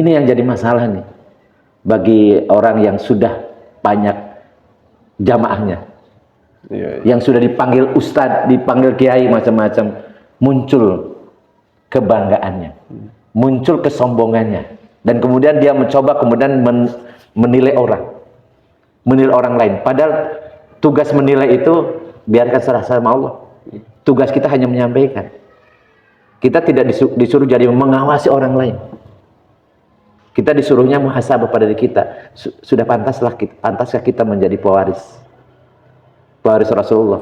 Ini yang jadi masalah nih bagi orang yang sudah banyak jamaahnya, yang sudah dipanggil ustadz, dipanggil kiai macam-macam, muncul kebanggaannya, muncul kesombongannya, dan kemudian dia mencoba kemudian menilai orang lain. Padahal tugas menilai itu biarkan serah sama Allah. Tugas kita hanya menyampaikan. Kita tidak disuruh jadi mengawasi orang lain. Kita disuruhnya muhasabah pada diri kita. Sudah pantaskah kita menjadi pewaris Rasulullah?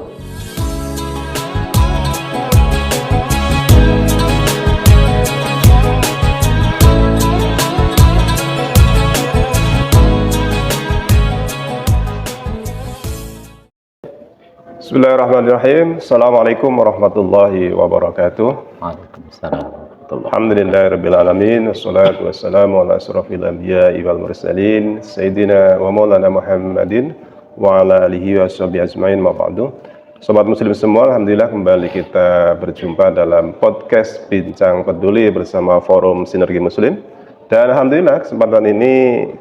Bismillahirrahmanirrahim. Assalamualaikum warahmatullahi wabarakatuh. Waalaikumsalam. Alhamdulillahirabbil alamin, wassalatu wassalamu ala asrofil anbiya'i wal mursalin, sayyidina wa maulana Muhammadin wa ala alihi wa sahbihi ajmain, ma ba'du. Sobat muslim semua, alhamdulillah kembali kita berjumpa dalam podcast Bincang Peduli bersama Forum Sinergi Muslim. Dan alhamdulillah kesempatan ini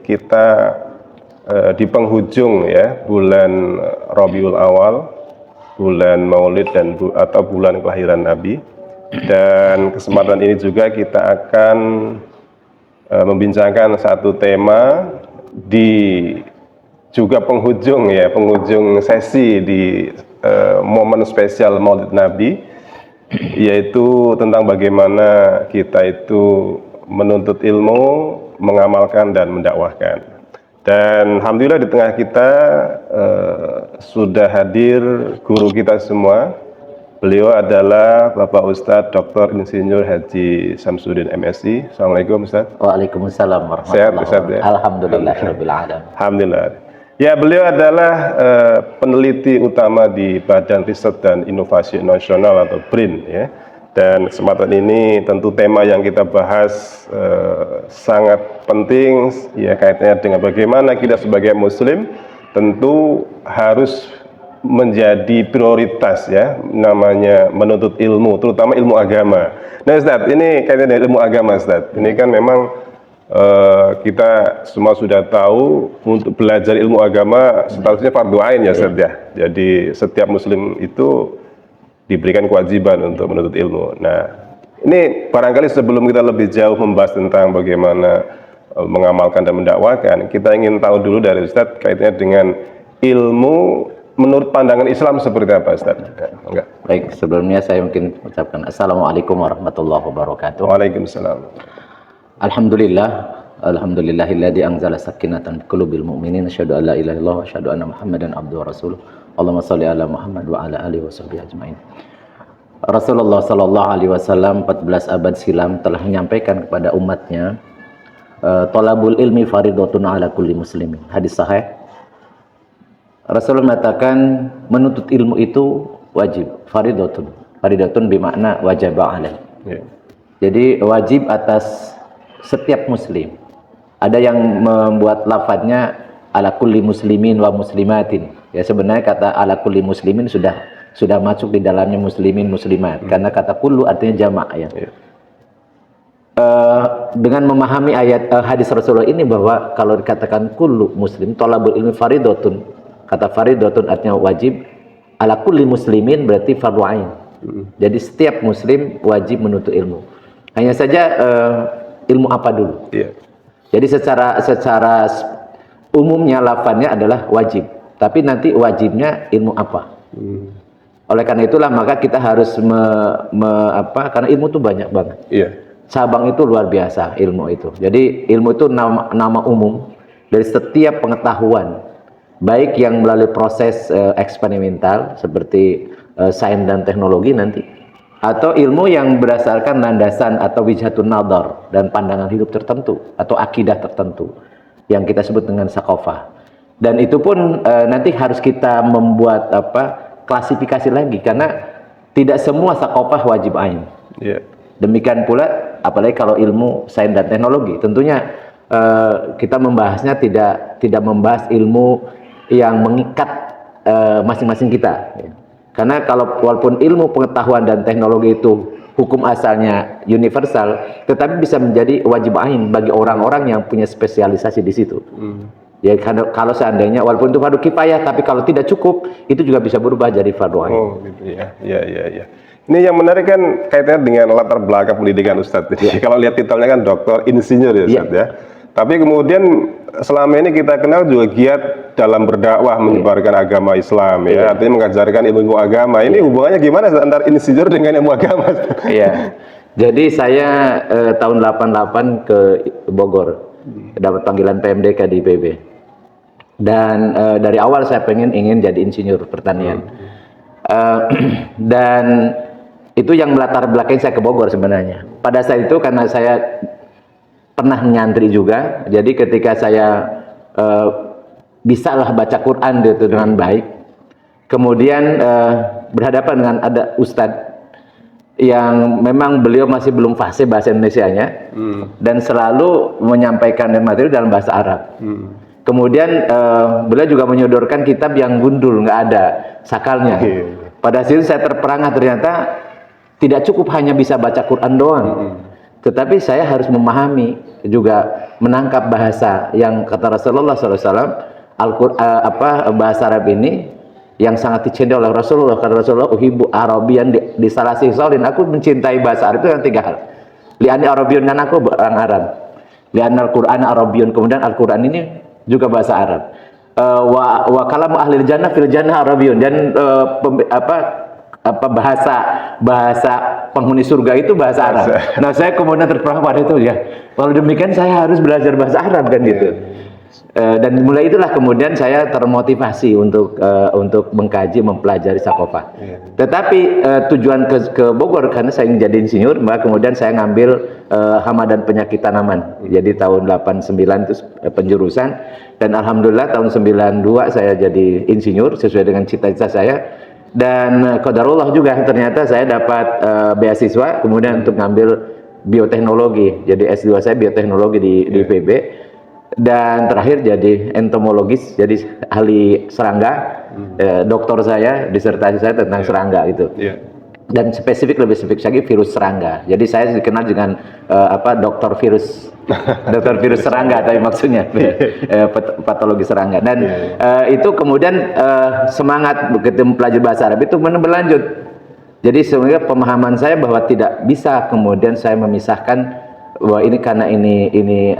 kita di penghujung ya bulan Rabiul Awal, bulan Maulid atau bulan kelahiran Nabi. Dan kesempatan ini juga kita akan membincangkan satu tema di juga penghujung sesi di momen spesial Maulid Nabi, yaitu tentang bagaimana kita itu menuntut ilmu, mengamalkan dan mendakwahkan. Dan alhamdulillah di tengah kita sudah hadir guru kita semua. Beliau adalah Bapak Ustadz Dr. Insinyur Haji Samsudin MSI. Assalamualaikum Ustadz. Waalaikumsalam warahmatullahi wabarakatuh. Ya? Alhamdulillahirabbil alamin. Alhamdulillah. Ya, beliau adalah peneliti utama di Badan Riset dan Inovasi Nasional atau BRIN ya. Dan kesempatan ini tentu tema yang kita bahas sangat penting ya, kaitannya dengan bagaimana kita sebagai muslim tentu harus menjadi prioritas ya, namanya menuntut ilmu, terutama ilmu agama. Nah Ustadz, ini kaitannya dengan ilmu agama Ustadz. Ini kan memang kita semua sudah tahu untuk belajar ilmu agama statusnya fardu ain ya Ustadz ya. Jadi setiap muslim itu diberikan kewajiban untuk menuntut ilmu. Nah ini barangkali sebelum kita lebih jauh membahas tentang bagaimana mengamalkan dan mendakwakan, kita ingin tahu dulu dari Ustadz kaitannya dengan ilmu menurut pandangan Islam seperti apa Ustaz? Ya, baik, sebelumnya saya mungkin ucapkan Assalamualaikum warahmatullahi wabarakatuh. Waalaikumsalam. Alhamdulillahilladzi anzala sakinatan fi qulubil mu'minin, asyhadu an la ilaha illallah wa asyhadu anna Muhammadan abduhu wa rasuluh. Allahumma shalli ala Muhammad wa ala alihi washabbihi ajmain. Rasulullah sallallahu alaihi wasallam 14 abad silam telah menyampaikan kepada umatnya, thalabul ilmi fardhatun ala kulli muslimin. Hadis sahih. Rasulullah mengatakan menuntut ilmu itu wajib, fardhatun bermakna wajib alaih. Jadi wajib atas setiap muslim. Ada yang membuat lafadznya ala kulli muslimin wa muslimatin. Ya sebenarnya kata ala kulli muslimin sudah masuk di dalamnya muslimin muslimat. Karena kata kullu artinya jamak ya. Dengan memahami ayat hadis Rasulullah ini bahwa kalau dikatakan kullu muslim thalabul ilmi fardhatun, kata fardhatun artinya wajib, ala kulli muslimin berarti fardhu ain. Jadi setiap muslim wajib menuntut ilmu. Hanya saja ilmu apa dulu? Jadi secara umumnya lafadznya adalah wajib, tapi nanti wajibnya ilmu apa? Oleh karena itulah maka kita harus karena ilmu itu banyak banget. Cabang itu luar biasa ilmu itu. Jadi ilmu itu nama umum dari setiap pengetahuan, baik yang melalui proses eksperimental seperti sains dan teknologi nanti, atau ilmu yang berdasarkan landasan atau wijhatun nadhar dan pandangan hidup tertentu atau akidah tertentu yang kita sebut dengan sakofah. Dan itu pun nanti harus kita membuat klasifikasi lagi karena tidak semua sakofah wajib ain. Demikian pula apalagi kalau ilmu sains dan teknologi, tentunya kita membahasnya tidak membahas ilmu yang mengikat masing-masing kita. Karena kalau walaupun ilmu pengetahuan dan teknologi itu hukum asalnya universal, tetapi bisa menjadi wajib ain bagi orang-orang yang punya spesialisasi di situ. Ya kalau seandainya walaupun itu fardu kifayah, tapi kalau tidak cukup itu juga bisa berubah jadi fardu ain. Oh gitu ya, ya. Ini yang menarik kan kaitannya dengan latar belakang pendidikan Ustadz. Kalau lihat titelnya kan doktor insinyur ya Ustadz ya. Tapi kemudian selama ini kita kenal juga giat dalam berdakwah menyebarkan agama Islam ya, artinya mengajarkan ilmu agama. Ini hubungannya gimana antara insinyur dengan ilmu agama? Iya. Jadi saya tahun 88 ke Bogor, dapat panggilan PMDK di IPB. Dan dari awal saya ingin jadi insinyur pertanian. Dan itu yang melatar belakangi saya ke Bogor sebenarnya. Pada saat itu karena saya pernah nyantri juga, jadi ketika saya bisalah baca Quran itu dengan baik, kemudian berhadapan dengan ada ustadz yang memang beliau masih belum fasih bahasa Indonesianya, dan selalu menyampaikan materi dalam bahasa Arab. Kemudian beliau juga menyodorkan kitab yang gundul, nggak ada sakalnya. Pada situ saya terperangah, ternyata tidak cukup hanya bisa baca Quran doang, tetapi saya harus memahami juga menangkap bahasa yang kata Rasulullah SAW, bahasa Arab ini yang sangat dicintai oleh Rasulullah. Kata Rasulullah, uhibbu Arabian di salah sisolin, aku mencintai bahasa Arab itu yang 3 hal. Li'ani Arabian, kan aku orang Arab. Li'an Al-Quran Arabian, kemudian Al-Quran ini juga bahasa Arab. Wa kalamu ahli jannah fil jannah Arabian, dan bahasa penghuni surga itu bahasa Arab. Nah, saya kemudian terperangah pada itu ya. Kalau demikian saya harus belajar bahasa Arab kan gitu. Dan mulai itulah kemudian saya termotivasi untuk mengkaji, mempelajari Sakofah. Tetapi tujuan ke Bogor karena saya ingin jadi insinyur, maka kemudian saya ngambil Hama dan Penyakit Tanaman. Jadi tahun 89 itu penjurusan, dan alhamdulillah tahun 92 saya jadi insinyur sesuai dengan cita-cita saya. Dan qadarullah juga ternyata saya dapat beasiswa kemudian untuk ngambil bioteknologi. Jadi S2 saya bioteknologi di IPB, dan terakhir jadi entomologis, jadi ahli serangga. Doktor saya, disertasi saya tentang serangga itu. Dan lebih spesifik lagi virus serangga. Jadi saya dikenal dengan dokter virus serangga, tapi maksudnya patologi serangga. Dan itu kemudian semangat begitu mempelajari bahasa Arab itu berlanjut. Jadi sebenarnya pemahaman saya bahwa tidak bisa kemudian saya memisahkan bahwa ini karena ini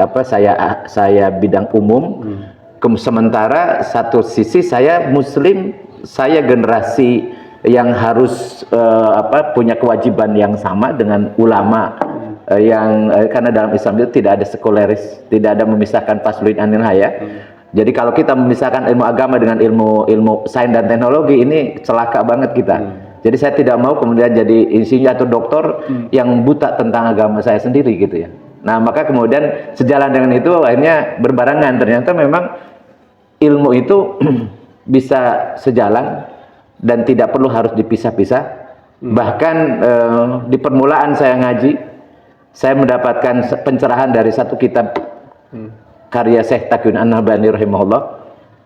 saya bidang umum, sementara satu sisi saya Muslim, saya generasi yang harus punya kewajiban yang sama dengan ulama yang karena dalam Islam itu tidak ada sekuleris, tidak ada memisahkan fasluin anil haya. Jadi kalau kita memisahkan ilmu agama dengan ilmu sains dan teknologi, ini celaka banget kita. Jadi saya tidak mau kemudian jadi insinyur atau dokter yang buta tentang agama saya sendiri gitu ya. Nah, maka kemudian sejalan dengan itu akhirnya berbarengan, ternyata memang ilmu itu bisa sejalan dan tidak perlu harus dipisah-pisah. Bahkan di permulaan saya ngaji, saya mendapatkan pencerahan dari satu kitab karya Syekh Taqiyuddin An-Nabhani rahimahullah,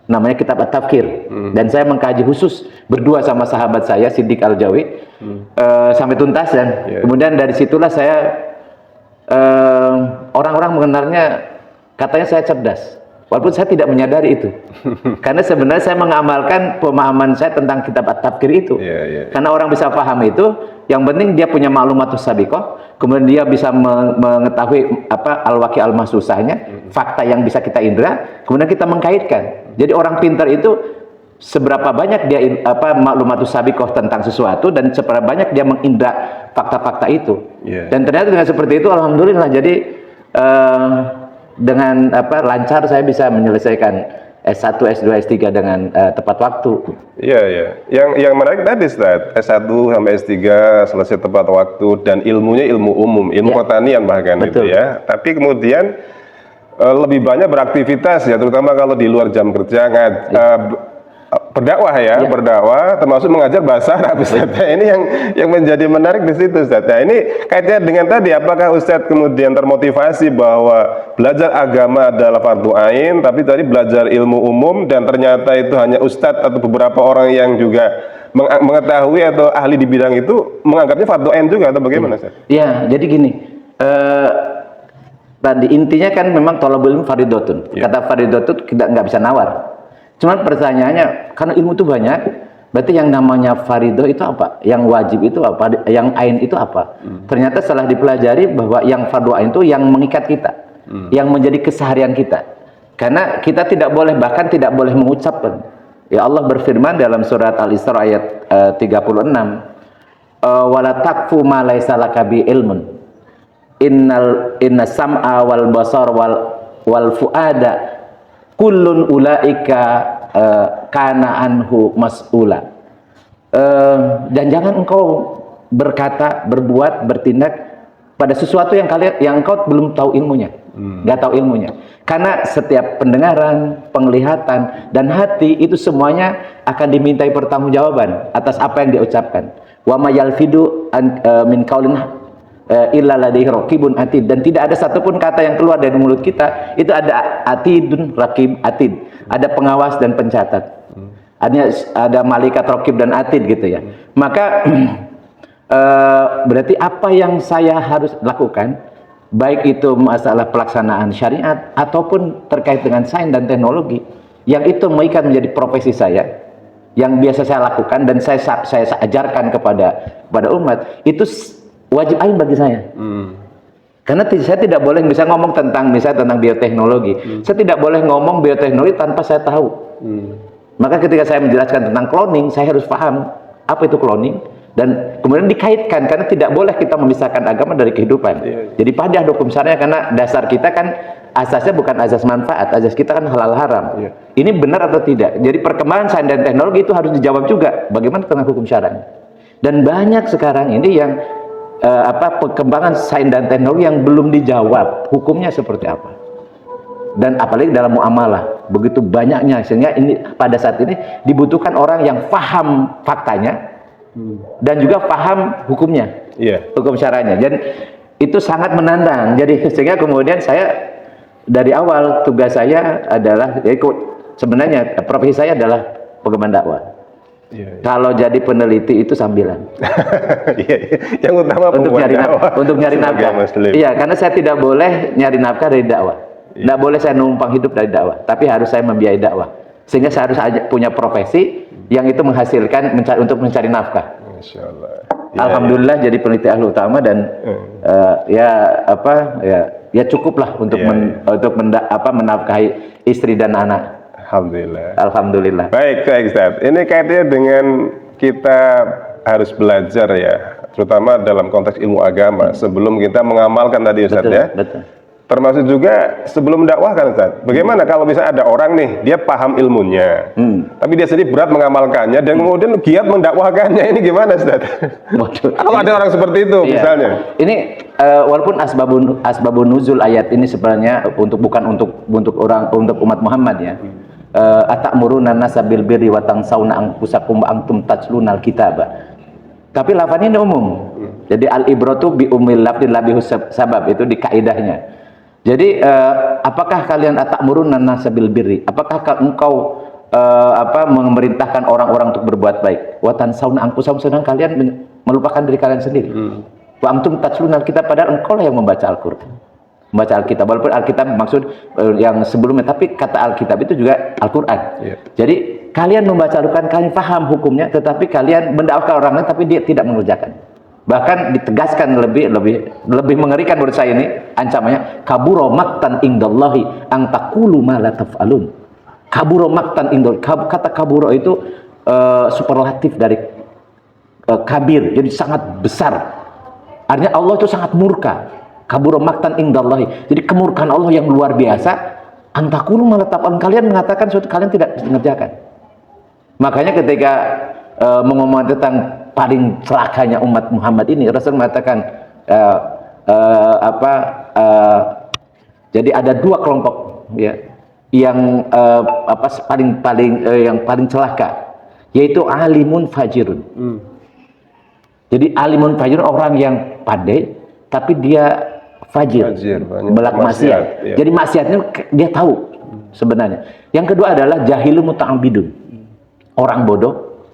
namanya kitab At-Tafkir. Dan saya mengkaji khusus berdua sama sahabat saya Siddiq Al-Jawi sampai tuntas, dan kemudian dari situlah saya orang-orang mengenalnya, katanya saya cerdas. Walaupun saya tidak menyadari itu. Karena sebenarnya saya mengamalkan pemahaman saya tentang kitab At-Tafkir itu. Karena orang bisa paham itu, yang penting dia punya maklumatus sabiqah, kemudian dia bisa mengetahui al-waqi al-mahsusahnya, fakta yang bisa kita indra, kemudian kita mengkaitkan. Jadi orang pintar itu seberapa banyak dia maklumatus sabiqah tentang sesuatu, dan seberapa banyak dia mengindra fakta-fakta itu. Dan ternyata dengan seperti itu alhamdulillah, jadi dengan lancar saya bisa menyelesaikan S1, S2, S3 dengan tepat waktu. Yang menarik tadi Ustaz, S1 sampai S3 selesai tepat waktu, dan ilmunya ilmu umum, ilmu pertanian bahkan. Betul. Itu ya. Tapi kemudian lebih banyak beraktivitas ya, terutama kalau di luar jam kerja, berdakwah berdakwah, termasuk mengajar bahasa Arab, Ustaz. Ini yang menjadi menarik di situ, Ustaz. Nah, ini kaitannya dengan tadi, apakah Ustaz kemudian termotivasi bahwa belajar agama adalah fardu ain, tapi tadi belajar ilmu umum, dan ternyata itu hanya Ustaz atau beberapa orang yang juga mengetahui atau ahli di bidang itu menganggapnya fardhu ain juga atau bagaimana, Ustaz? Ya, jadi gini, tadi intinya kan memang thalabul ilmi fardhatun. Kata fardhatun nggak bisa nawar. Cuman pertanyaannya, karena ilmu itu banyak, berarti yang namanya fardhu itu apa? Yang wajib itu apa? Yang ain itu apa? Ternyata setelah dipelajari bahwa yang fardhu ain itu yang mengikat kita, yang menjadi keseharian kita. Karena kita tidak boleh, bahkan tidak boleh mengucapkan. Ya Allah berfirman dalam surat Al-Isra ayat 36, wala taqfu ma laisa laka bi ilmun. Inna sam'a wal basar wal fuada kullun ulaika kana anhu mas'ula. Dan jangan engkau berkata, berbuat, bertindak pada sesuatu yang engkau belum tahu ilmunya, nggak tahu ilmunya. Karena setiap pendengaran, penglihatan, dan hati itu semuanya akan dimintai pertanggungjawaban atas apa yang diucapkan. Wa ma yalfidu min qaulin illa ladaihi raqibun atid, dan tidak ada satupun kata yang keluar dari mulut kita itu ada atidun raqib atid, ada pengawas dan pencatat. Ada malaikat raqib dan atid gitu ya. Maka berarti apa yang saya harus lakukan, baik itu masalah pelaksanaan syariat ataupun terkait dengan sains dan teknologi, yang itu mengikat menjadi profesi saya, yang biasa saya lakukan dan saya ajarkan kepada umat, itu wajib ain bagi saya. Karena saya tidak boleh bisa ngomong misalnya tentang bioteknologi. Saya tidak boleh ngomong bioteknologi tanpa saya tahu. Maka ketika saya menjelaskan tentang cloning, saya harus paham apa itu cloning, dan kemudian dikaitkan, karena tidak boleh kita memisahkan agama dari kehidupan. Jadi pada hukum syariah, karena dasar kita kan asasnya bukan asas manfaat, asas kita kan halal haram. Ini benar atau tidak? Jadi perkembangan sains dan teknologi itu harus dijawab juga bagaimana tentang hukum syariah. Dan banyak sekarang ini yang perkembangan sains dan teknologi yang belum dijawab hukumnya seperti apa, dan apalagi dalam muamalah begitu banyaknya, sehingga ini pada saat ini dibutuhkan orang yang paham faktanya dan juga paham hukumnya, hukum syara'nya, dan itu sangat menantang. Jadi sehingga kemudian saya dari awal tugas saya adalah, sebenarnya profesi saya adalah pengembang dakwah. Kalau jadi peneliti itu sambilan. Yang utama untuk nyari nafkah. Iya, karena saya tidak boleh nyari nafkah dari dakwah. Tidak boleh saya numpang hidup dari dakwah, tapi harus saya membiayai dakwah. Sehingga saya harus punya profesi yang itu menghasilkan untuk mencari nafkah. Alhamdulillah jadi peneliti ahli utama, dan ya cukuplah untuk menafkahi istri dan anak. Alhamdulillah. Baik Ustaz. Ini kaitannya dengan kita harus belajar ya, terutama dalam konteks ilmu agama sebelum kita mengamalkan tadi Ustaz. Betul. Termasuk juga sebelum dakwah kan Ustaz. Bagaimana kalau misalnya ada orang nih, dia paham ilmunya, tapi dia sendiri berat mengamalkannya dan kemudian giat mendakwahkannya, ini gimana Ustaz? Kalau ada orang seperti itu misalnya. Ini walaupun asbabun nuzul ayat ini sebenarnya bukan untuk umat Muhammad ya. Atamuruna nasa bil birri wa tansawna anfusakum wa antum tatlunal kitaba. Tapi lafaznya ini umum. Jadi al ibratu bi umil lafzi la bi sabab, itu di kaidahnya. Jadi apakah kalian atamuruna nasa bil birri? Apakah engkau memerintahkan orang-orang untuk berbuat baik? Wa tansawna anfusakum, sedang kalian melupakan diri kalian sendiri. Wa antum tatlunal kitab, padahal engkau lah yang membaca Al-Qur'an. Membaca Alkitab, walaupun Alkitab maksud yang sebelumnya, tapi kata Alkitab itu juga Al-Quran. Jadi kalian membaca Al-Quran, kalian paham hukumnya, tetapi kalian mendakwahkan orang lain, tapi dia tidak mengerjakan. Bahkan ditegaskan lebih mengerikan menurut saya ini ancamannya, kaburo maktan indallahi ang taqulu ma la taf'alun. Kaburo maktan indal, kata kaburo itu superlatif dari kabir, jadi sangat besar. Artinya Allah itu sangat murka. Kabur maktan indallahi, jadi kemurkaan Allah yang luar biasa. Antakulu malah tapan, kalian mengatakan suatu kalian tidak mengerjakan. Makanya ketika mengomong tentang paling celakanya umat Muhammad ini, Rasul mengatakan jadi ada dua kelompok ya yang paling celaka, yaitu alimun fajirun. Jadi alimun fajirun orang yang pandai tapi dia fajir belak maksiat. Jadi maksiatnya dia tahu sebenarnya. Yang kedua adalah jahilun muta'abbidun, orang bodoh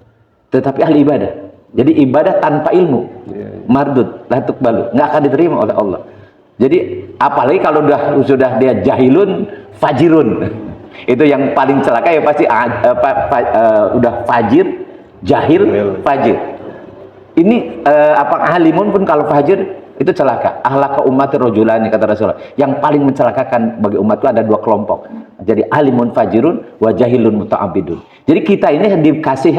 Tetapi ahli ibadah. Jadi ibadah tanpa ilmu, mardud, la tuqbalu, nggak akan diterima oleh Allah. Jadi apalagi kalau sudah dia jahilun, fajirun, itu yang paling celaka ya pasti udah fajir, jahil, fajir. Ini alimun pun kalau fajir itu celaka. Ahlaka ummati rajulani, kata Rasulullah. Yang paling mencelakakan bagi umat itu ada dua kelompok. Jadi alimun fajirun wa jahilun muta'abidun. Jadi kita ini dikasih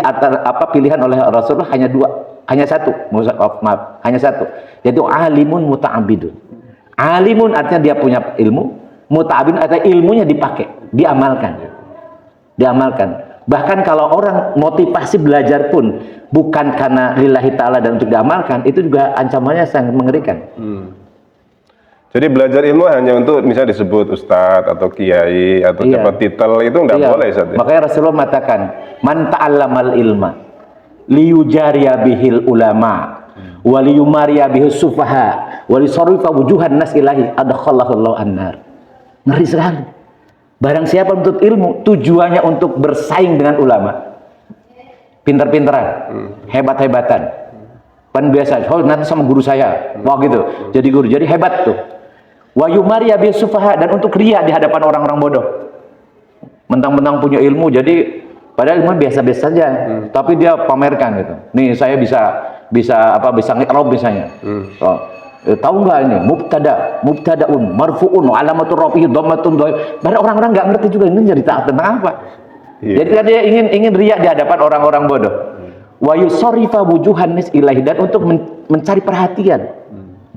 pilihan oleh Rasulullah hanya satu, hanya satu. Yaitu alimun muta'abidun. Alimun artinya dia punya ilmu, muta'abidun artinya ilmunya dipakai, diamalkan. Bahkan kalau orang motivasi belajar pun bukan karena lillahi ta'ala dan untuk diamalkan, itu juga ancamannya sangat mengerikan. Jadi belajar ilmu hanya untuk misalnya disebut ustadz atau kiai atau dapat titel itu nggak boleh, Ustaz. Makanya Rasulullah mengatakan, man ta'allamal ilma liyujariya bihil ulama wa liyumariya bihis sufaha wa lisarrifa wujuhan nas ilahi adkhallahu Allahu an-nar. Ngeri sekali. Barang siapa menuntut ilmu tujuannya untuk bersaing dengan ulama, pintar-pintaran, hebat-hebatan, pan biasa, oh nanti sama guru saya, wah gitu, jadi guru, jadi hebat tuh. Wa yumariya bi sufaha, dan untuk ria di hadapan orang-orang bodoh, mentang-mentang punya ilmu, jadi padahal ilmu biasa-biasa saja, tapi dia pamerkan gitu. Nih saya bisa ngikrab misalnya. Tahu nggak ini mubtadaun marfuun alamatur rafihi dhammatun dhaif. Padahal orang-orang nggak ngerti juga ini jadi tentang apa. Jadi dia ingin riya di hadapan orang-orang bodoh. Wa yusarrifa wujuhan nis ilahi, dan untuk mencari perhatian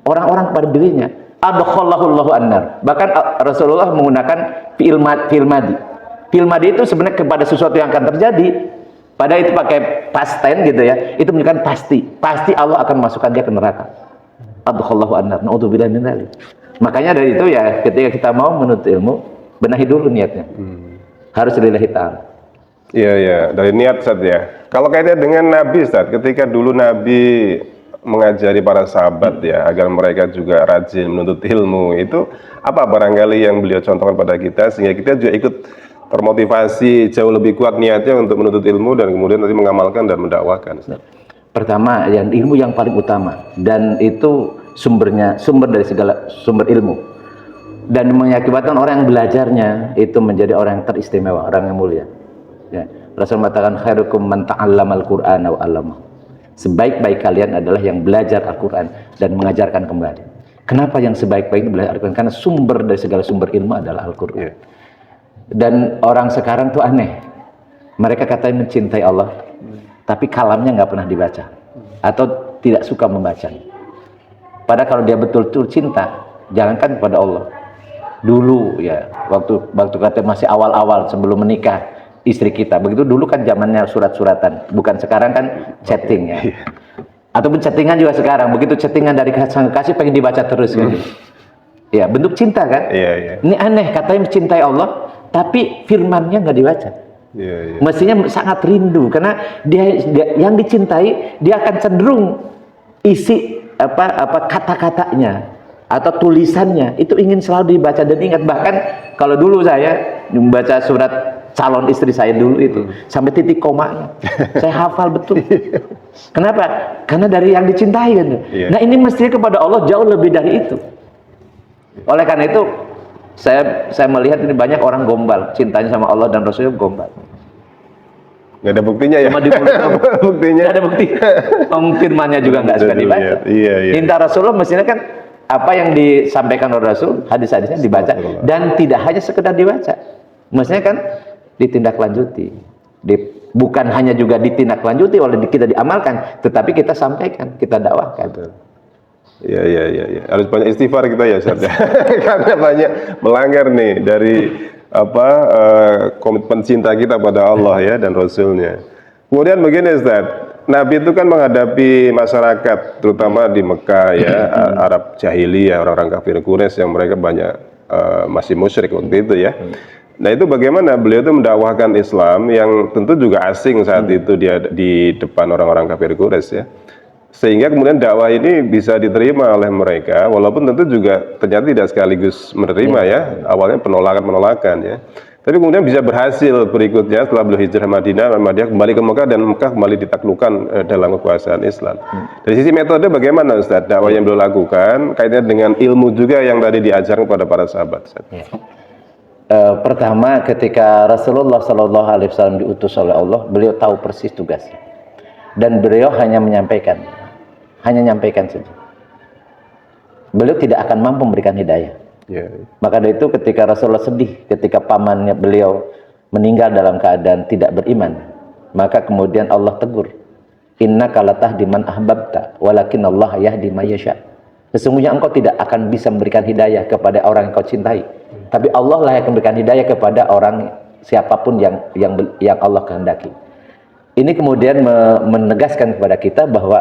orang-orang kepada dirinya. Adkhallahu Allahu an-nar. Bahkan Rasulullah menggunakan fi'il madi. Fi'il madi itu sebenarnya kepada sesuatu yang akan terjadi. Padahal itu pakai past tense gitu ya. Itu menunjukkan pasti Allah akan memasukkan dia ke neraka. Adkhallahu an-nar. Na'udzubillah min dzalik. Makanya dari itu ya, ketika kita mau menuntut ilmu, benahi dulu niatnya. Harus lillahi ta'ala. Iya, dari niat, Ustaz ya. Kalau kaitannya dengan Nabi, Ustaz, ketika dulu Nabi mengajari para sahabat ya, agar mereka juga rajin menuntut ilmu, itu apa barangkali yang beliau contohkan pada kita, sehingga kita juga ikut termotivasi jauh lebih kuat niatnya untuk menuntut ilmu dan kemudian nanti mengamalkan dan mendakwakan, Ustaz. Pertama, yang ilmu yang paling utama, dan itu sumber dari segala sumber ilmu, dan mengakibatkan orang yang belajarnya itu menjadi orang yang teristimewa, orang yang mulia. Ya. Rasul mengatakan khairukum man ta'allamal Qur'ana wa 'allamahu. Sebaik-baik kalian adalah yang belajar Al-Qur'an dan mengajarkan kembali. Kenapa yang sebaik-baik belajar Al-Qur'an? Karena sumber dari segala sumber ilmu adalah Al-Qur'an. Dan orang sekarang tuh aneh. Mereka katanya mencintai Allah, tapi kalamnya nggak pernah dibaca atau tidak suka membaca. Padahal kalau dia betul-betul cinta, jangankan kepada Allah. Dulu ya, waktu kata masih awal-awal sebelum menikah istri kita, begitu dulu kan zamannya surat-suratan, bukan sekarang kan chatting ya. Ataupun chattingan juga sekarang, begitu chattingan dari sang kekasih pengen dibaca terus kan. Ya, bentuk cinta kan? Ini aneh, katanya mencintai Allah, tapi firmannya nggak dibaca. Mestinya sangat rindu, karena dia yang dicintai, dia akan cenderung isi kata-katanya atau tulisannya itu ingin selalu dibaca dan ingat. Bahkan kalau dulu saya membaca surat calon istri saya dulu itu sampai titik komanya saya hafal betul. Kenapa? Karena dari yang dicintai kan. Nah ini mestinya kepada Allah jauh lebih dari itu. Oleh karena itu saya melihat ini banyak orang gombal, cintanya sama Allah dan Rasulnya gombal. Nggak ada buktinya ya? Buktinya nggak ada bukti. Firmannya juga nggak suka dibaca. Minta Rasulullah mestinya kan apa yang disampaikan oleh Rasul, hadis-hadisnya dibaca, dan tidak hanya sekedar dibaca. Mestinya kan ditindaklanjuti. Bukan hanya juga ditindaklanjuti oleh kita diamalkan, tetapi kita sampaikan, kita dakwahkan. Iya. Harus banyak istighfar kita ya, Ustaz. Karena banyak melanggar nih dari komitmen cinta kita pada Allah ya dan Rasulnya. Kemudian begini, Ustaz, Nabi itu kan menghadapi masyarakat terutama di Mekah ya, Arab jahiliyah, orang-orang kafir Quraisy yang mereka banyak masih musyrik waktu itu ya. Nah itu bagaimana beliau itu mendakwahkan Islam yang tentu juga asing saat itu dia di depan orang-orang kafir Quraisy ya. Sehingga kemudian dakwah ini bisa diterima oleh mereka, walaupun tentu juga ternyata tidak sekaligus menerima ya, awalnya penolakan ya. Tapi kemudian bisa berhasil berikutnya setelah beliau hijrah Madinah kembali ke Mekah, dan Mekah kembali ditaklukkan dalam kekuasaan Islam. Dari sisi metode bagaimana Ustaz dakwah yang beliau lakukan kaitannya dengan ilmu juga yang tadi diajarkan kepada para sahabat, Ustaz? Ya. Pertama, ketika Rasulullah Shallallahu Alaihi Wasallam diutus oleh Allah, beliau tahu persis tugasnya, dan beliau hanya menyampaikan saja. Beliau tidak akan mampu memberikan hidayah. Maka dari itu ketika Rasulullah sedih ketika pamannya beliau meninggal dalam keadaan tidak beriman, maka kemudian Allah tegur, innaka latahdi man ahbabta walakin Allah yahdi may yasha. Sesungguhnya engkau tidak akan bisa memberikan hidayah kepada orang yang kau cintai, tapi Allah lah yang memberikan hidayah kepada orang siapapun yang Allah kehendaki. Ini kemudian menegaskan kepada kita bahwa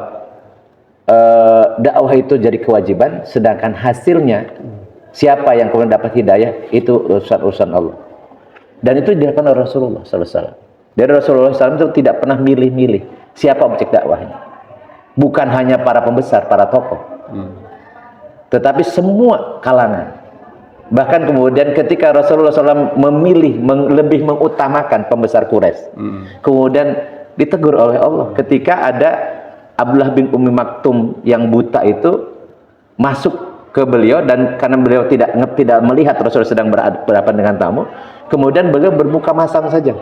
dakwah itu jadi kewajiban, sedangkan hasilnya siapa yang kemudian dapat hidayah itu urusan Allah. Dan itu dilakukan oleh Rasulullah SAW. Dari Rasulullah SAW itu tidak pernah milih-milih siapa objek dakwahnya. Bukan hanya para pembesar, para tokoh, tetapi semua kalangan. Bahkan kemudian ketika Rasulullah SAW memilih lebih mengutamakan pembesar Quraisy, kemudian ditegur oleh Allah ketika ada Abdullah bin Ummi Maktum yang buta itu masuk ke beliau, dan karena beliau tidak melihat Rasulullah sedang berhadapan dengan tamu, kemudian beliau bermuka masam saja.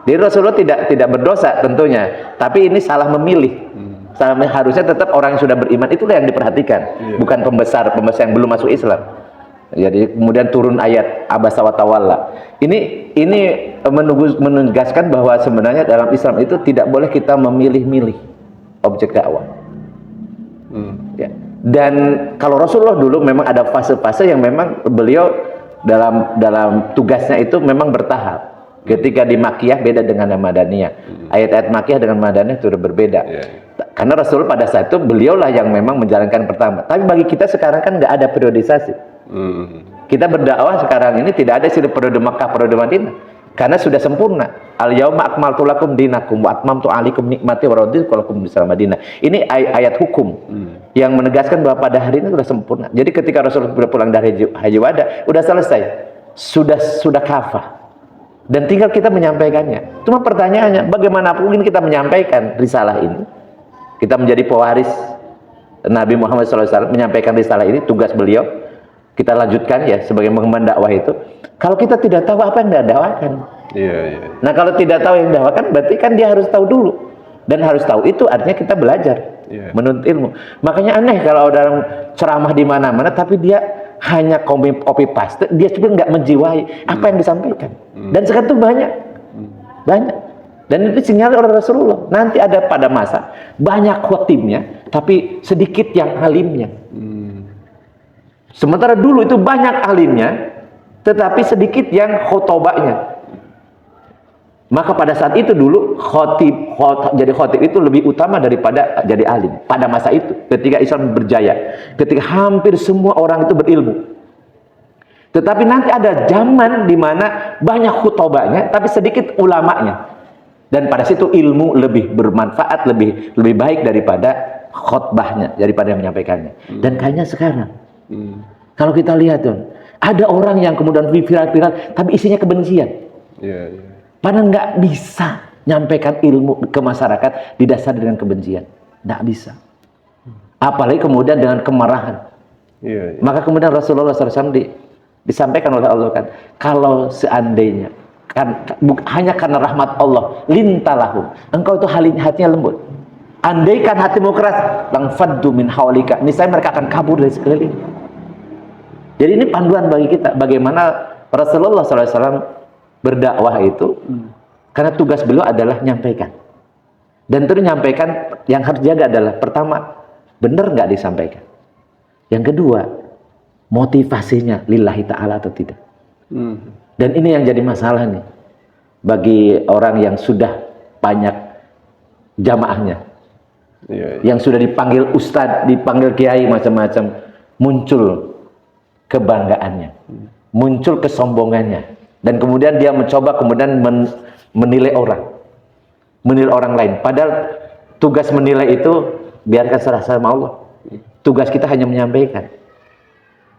Jadi Rasulullah tidak berdosa tentunya, tapi ini salah memilih. Harusnya tetap orang yang sudah beriman itulah yang diperhatikan, bukan pembesar yang belum masuk Islam. Jadi kemudian turun ayat abasa wa tawalla. Ini menegaskan bahwa sebenarnya dalam Islam itu tidak boleh kita memilih-milih objek dakwah. Ya. Dan kalau Rasulullah dulu memang ada fase-fase yang memang beliau dalam tugasnya itu memang bertahap. Ketika di Makkiyah beda dengan yang Madaniyah. Ayat-ayat Makkiyah dengan Madaniyah itu berbeda. Karena Rasul pada saat itu beliaulah yang memang menjalankan pertama. Tapi bagi kita sekarang kan nggak ada periodisasi. Kita berdakwah sekarang ini tidak ada istilah periode Makkah, periode Madinah. Karena sudah sempurna. Al-yauma akmaltu lakum dinakum wa atmamtu alaikum nikmati wa raditu lakum Islam Madinah. Ini ayat hukum yang menegaskan bahwa pada hari ini sudah sempurna. Jadi ketika Rasulullah sudah pulang dari haji wada, sudah selesai. Sudah kafah. Dan tinggal kita menyampaikannya. Cuma pertanyaannya, bagaimanapun kita menyampaikan risalah ini, kita menjadi pewaris Nabi Muhammad SAW, menyampaikan risalah ini, tugas beliau, kita lanjutkan ya sebagai mengemban dakwah itu. Kalau kita tidak tahu apa yang dia dakwakan, nah kalau tidak tahu yang dakwakan, berarti kan dia harus tahu dulu, dan harus tahu itu artinya kita belajar, menuntut ilmu. Makanya aneh kalau orang ceramah di mana-mana, tapi dia hanya copy paste, dia juga nggak menjiwai apa yang disampaikan. Dan sekarang itu banyak, dan itu disinyalir oleh Rasulullah. Nanti ada pada masa banyak khotibnya, tapi sedikit yang alimnya. Sementara dulu itu banyak alimnya, tetapi sedikit yang khotobahnya. Maka pada saat itu dulu jadi khotib itu lebih utama daripada jadi alim. Pada masa itu, ketika Islam berjaya, ketika hampir semua orang itu berilmu. Tetapi nanti ada zaman di mana banyak khotobahnya, tapi sedikit ulamanya. Dan pada situ ilmu lebih bermanfaat, lebih baik daripada khotbahnya, daripada yang menyampaikannya. Dan kayaknya sekarang, kalau kita lihat tuh, ada orang yang kemudian viral, tapi isinya kebencian. Padahal nggak bisa nyampaikan ilmu ke masyarakat didasari dengan kebencian, nggak bisa. Apalagi kemudian dengan kemarahan. Maka kemudian Rasulullah SAW disampaikan oleh Allah kan, kalau seandainya hanya karena rahmat Allah lintalahum, engkau itu hatinya lembut. Andaikan hatimu keras, lang faddu min haulika, niscaya mereka akan kabur dari sekeliling. Jadi ini panduan bagi kita bagaimana Rasulullah SAW berdakwah itu, karena tugas beliau adalah nyampaikan. Dan terus nyampaikan, yang harus jaga adalah pertama, benar nggak disampaikan. Yang kedua, motivasinya lillahi ta'ala atau tidak. Dan ini yang jadi masalah nih bagi orang yang sudah banyak jamaahnya, yang sudah dipanggil ustadz, dipanggil kiai macam-macam, muncul kebanggaannya, muncul kesombongannya, dan kemudian dia mencoba menilai orang lain. Padahal tugas menilai itu biarkan serah sama Allah. Tugas kita hanya menyampaikan.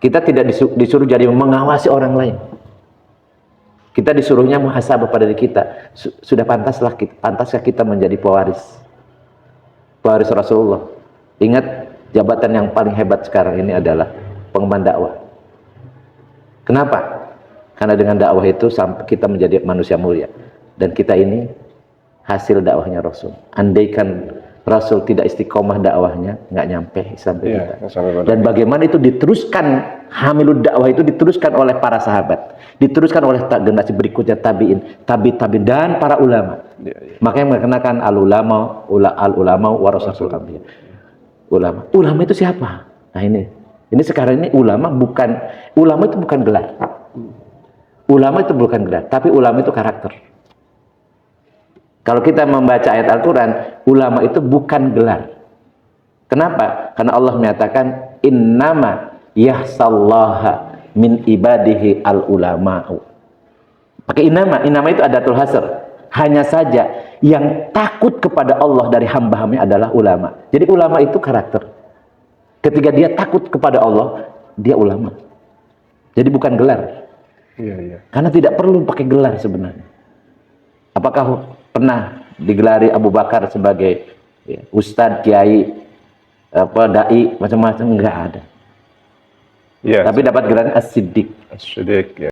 Kita tidak disuruh jadi mengawasi orang lain. Kita disuruhnya muhasabah pada diri kita. Sudah pantaskah kita menjadi pewaris Rasulullah? Ingat, jabatan yang paling hebat sekarang ini adalah pengemban dakwah. Kenapa? Karena dengan dakwah itu sampai kita menjadi manusia mulia. Dan kita ini hasil dakwahnya Rasul. Andaikan Rasul tidak istiqomah dakwahnya, nggak nyampe sampai kita. Dan bagaimana itu diteruskan, hamilud dakwah itu diteruskan oleh para sahabat, diteruskan oleh generasi berikutnya, tabiin, tabiin, dan para ulama. Makanya mengenakan al-ulama warasatul anbiya. Ulama itu siapa? Nah ini sekarang ini ulama itu bukan gelar. Ulama itu bukan gelar, tapi ulama itu karakter. Kalau kita membaca ayat Al-Quran, ulama itu bukan gelar. Kenapa? Karena Allah menyatakan innama yahsallaha min ibadihi al-ulama'u. Pakai innama itu adatul hasr. Hanya saja yang takut kepada Allah dari hamba-hambanya adalah ulama. Jadi ulama itu karakter. Ketika dia takut kepada Allah, dia ulama. Jadi bukan gelar. Karena tidak perlu pakai gelar sebenarnya. Apakah pernah digelari Abu Bakar sebagai ustadz, kiai, dai, macam-macam? Enggak ada. Tapi dapat gelar as-siddiq. As-siddiq, ya.